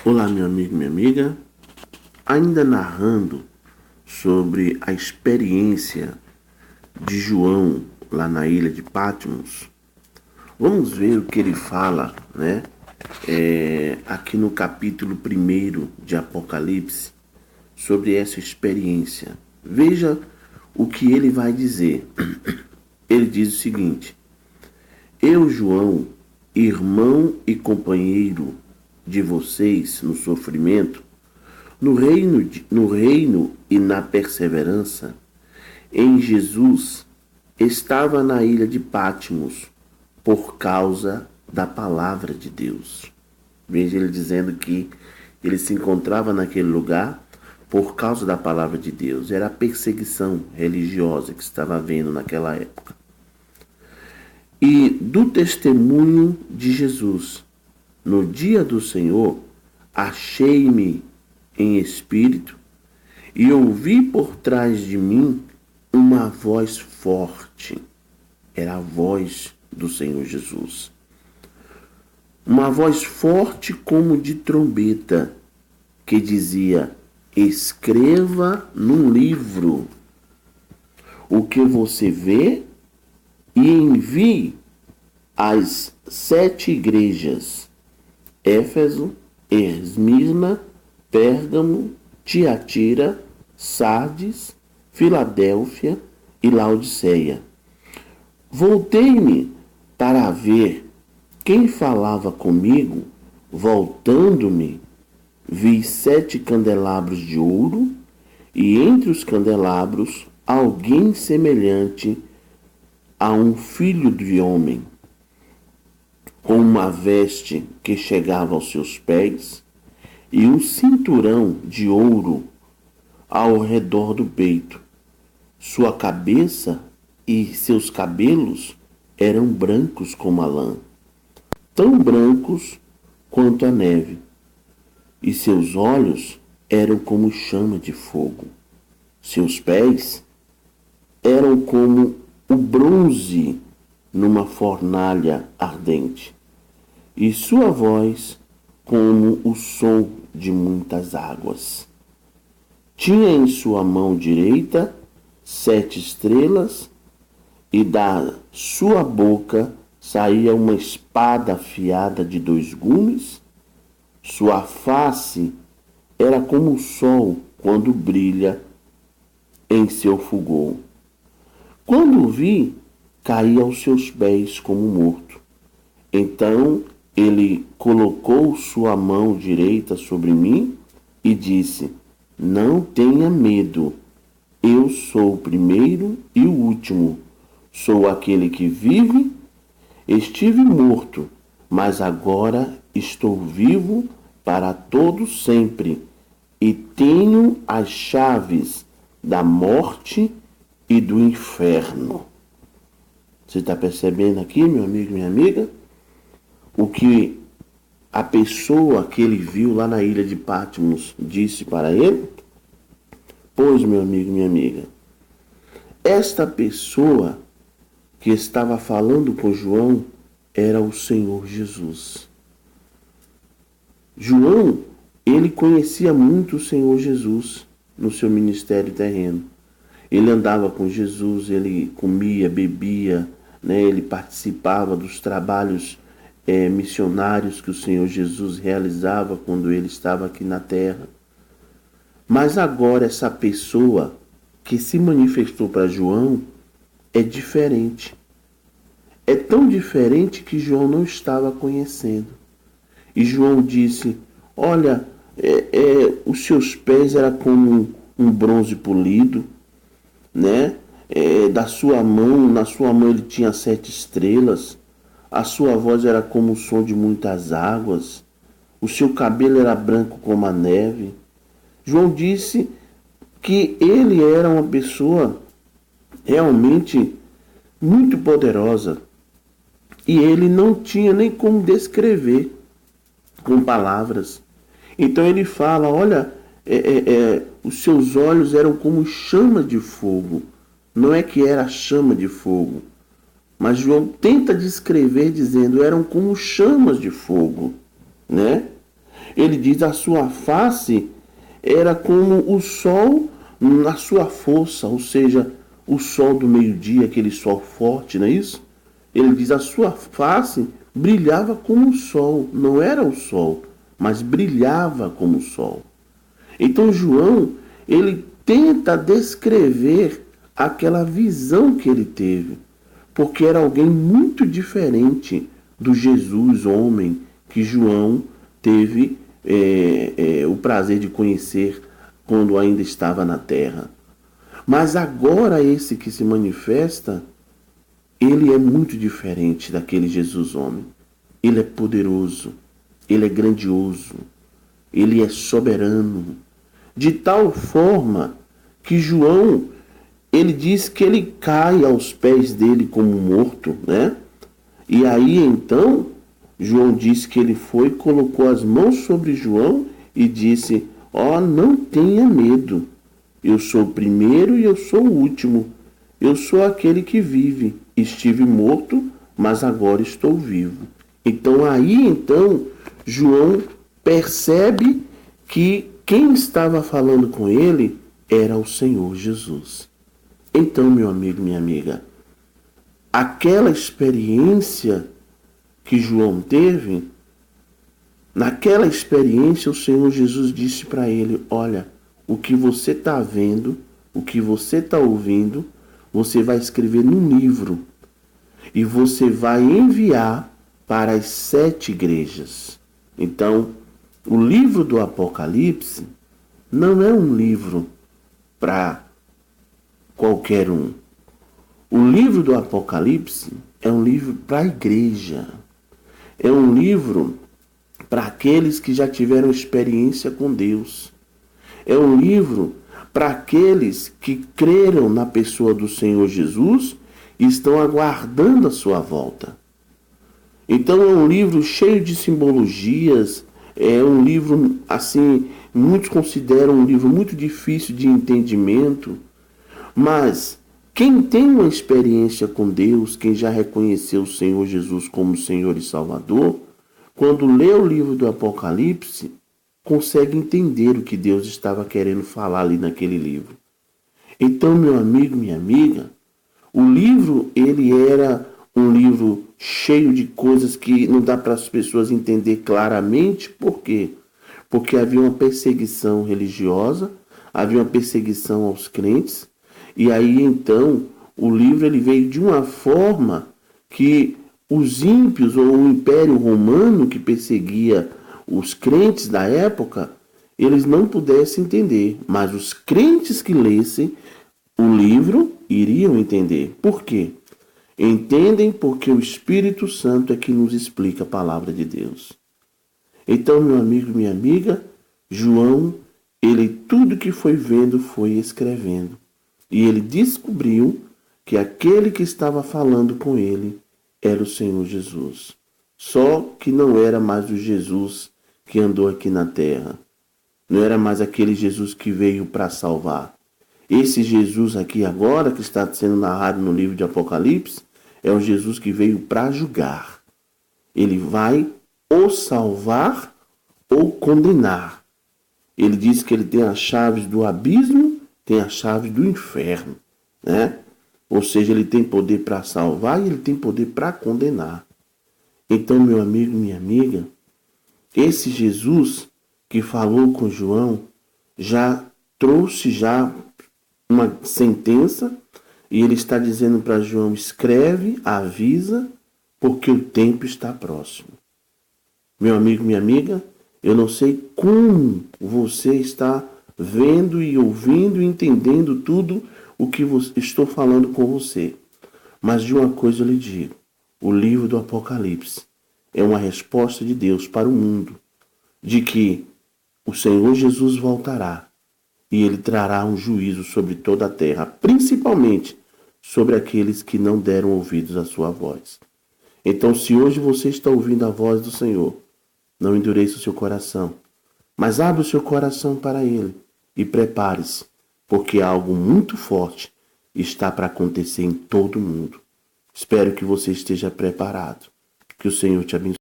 Olá, meu amigo, minha amiga. Ainda narrando sobre a experiência de João lá na ilha de Patmos, vamos ver o que ele fala, né? Aqui no capítulo 1 de Apocalipse, sobre essa experiência. Veja o que ele vai dizer. Ele diz o seguinte: Eu, João, irmão e companheiro de vocês no sofrimento, no reino e na perseverança, em Jesus, estava na ilha de Patmos por causa da palavra de Deus. Veja ele dizendo que ele se encontrava naquele lugar por causa da palavra de Deus. Era a perseguição religiosa que estava havendo naquela época. E do testemunho de Jesus. No dia do Senhor, achei-me em espírito e ouvi por trás de mim uma voz forte. Era a voz do Senhor Jesus. Uma voz forte como de trombeta, que dizia: escreva num livro o que você vê e envie às 7 igrejas: Éfeso, Esmirna, Pérgamo, Tiatira, Sardes, Filadélfia e Laodiceia. Voltei-me para ver quem falava comigo. Voltando-me, vi 7 candelabros de ouro, e entre os candelabros alguém semelhante a um filho de homem, com uma veste que chegava aos seus pés e um cinturão de ouro ao redor do peito. Sua cabeça e seus cabelos eram brancos como a lã, tão brancos quanto a neve, e seus olhos eram como chama de fogo. Seus pés eram como o bronze numa fornalha ardente, e sua voz como o som de muitas águas. Tinha em sua mão direita 7 estrelas, e da sua boca saía uma espada afiada de 2 gumes. Sua face era como o sol quando brilha em seu fulgor. Quando o vi, caí aos seus pés como morto. Então ele colocou sua mão direita sobre mim e disse: não tenha medo, eu sou o primeiro e o último, sou aquele que vive. Estive morto, mas agora estou vivo para todo sempre, e tenho as chaves da morte e do inferno. Você está percebendo aqui, meu amigo, minha amiga, o que a pessoa que ele viu lá na ilha de Patmos disse para ele? Pois, meu amigo, minha amiga, esta pessoa que estava falando com João era o Senhor Jesus. João, ele conhecia muito o Senhor Jesus no seu ministério terreno. Ele andava com Jesus, ele comia, bebia, né? Ele participava dos trabalhos missionários que o Senhor Jesus realizava quando ele estava aqui na terra. Mas agora essa pessoa que se manifestou para João é diferente. É tão diferente que João não estava conhecendo. E João disse: olha, os seus pés eram como um bronze polido, né? Da sua mão, na sua mão ele tinha 7 estrelas. A sua voz era como o som de muitas águas. O seu cabelo era branco como a neve. João disse que ele era uma pessoa realmente muito poderosa. E ele não tinha nem como descrever com palavras. Então ele fala: olha, os seus olhos eram como chama de fogo. Não é que era chama de fogo, mas João tenta descrever dizendo: eram como chamas de fogo, né? ele diz: a sua face era como o sol na sua força, ou seja, o sol do meio-dia, aquele sol forte, não é isso? Ele diz: a sua face brilhava como o sol, não era o sol, mas brilhava como o sol. Então João, ele tenta descrever aquela visão que ele teve, porque era alguém muito diferente do Jesus homem que João teve o prazer de conhecer quando ainda estava na terra. Mas agora esse que se manifesta, ele é muito diferente daquele Jesus homem. Ele é poderoso, ele é grandioso, ele é soberano, de tal forma que João, ele diz que ele cai aos pés dele como morto, né? E aí então, João diz que ele foi, colocou as mãos sobre João e disse: ó, não tenha medo, eu sou o primeiro e eu sou o último, eu sou aquele que vive, estive morto, mas agora estou vivo. Então João percebe que quem estava falando com ele era o Senhor Jesus. Então, meu amigo, minha amiga, aquela experiência que João teve, naquela experiência o Senhor Jesus disse para ele: olha, o que você está vendo, o que você está ouvindo, você vai escrever num livro e você vai enviar para as 7 igrejas. Então, o livro do Apocalipse não é um livro para qualquer um. O livro do Apocalipse é um livro para a igreja. É um livro para aqueles que já tiveram experiência com Deus. É um livro para aqueles que creram na pessoa do Senhor Jesus e estão aguardando a sua volta. Então é um livro cheio de simbologias, é um livro, assim, muitos consideram um livro muito difícil de entendimento, mas quem tem uma experiência com Deus, quem já reconheceu o Senhor Jesus como Senhor e Salvador, quando lê o livro do Apocalipse, consegue entender o que Deus estava querendo falar ali naquele livro. Então, meu amigo, minha amiga, o livro, ele era um livro cheio de coisas que não dá para as pessoas entender claramente. Por quê? Porque havia uma perseguição religiosa, havia uma perseguição aos crentes, e aí então o livro ele veio de uma forma que os ímpios ou o Império Romano que perseguia os crentes da época, eles não pudessem entender, mas os crentes que lessem o livro iriam entender. Por quê? Entendem porque o Espírito Santo é que nos explica a palavra de Deus. Então, meu amigo, minha amiga, João, ele tudo que foi vendo foi escrevendo. E ele descobriu que aquele que estava falando com ele era o Senhor Jesus. Só que não era mais o Jesus que andou aqui na terra. Não era mais aquele Jesus que veio para salvar. Esse Jesus aqui agora, que está sendo narrado no livro de Apocalipse, é o Jesus que veio para julgar. Ele vai ou salvar ou condenar. Ele diz que ele tem as chaves do abismo, tem as chaves do inferno, né? Ou seja, ele tem poder para salvar e ele tem poder para condenar. Então, meu amigo, minha amiga, esse Jesus que falou com João já trouxe uma sentença e ele está dizendo para João: escreve, avisa, porque o tempo está próximo. Meu amigo, minha amiga, eu não sei como você está vendo e ouvindo e entendendo tudo o que estou falando com você. Mas de uma coisa eu lhe digo: o livro do Apocalipse é uma resposta de Deus para o mundo, de que o Senhor Jesus voltará e ele trará um juízo sobre toda a terra, principalmente sobre aqueles que não deram ouvidos à sua voz. Então, se hoje você está ouvindo a voz do Senhor, não endureça o seu coração, mas abra o seu coração para ele e prepare-se, porque algo muito forte está para acontecer em todo o mundo. Espero que você esteja preparado. Que o Senhor te abençoe.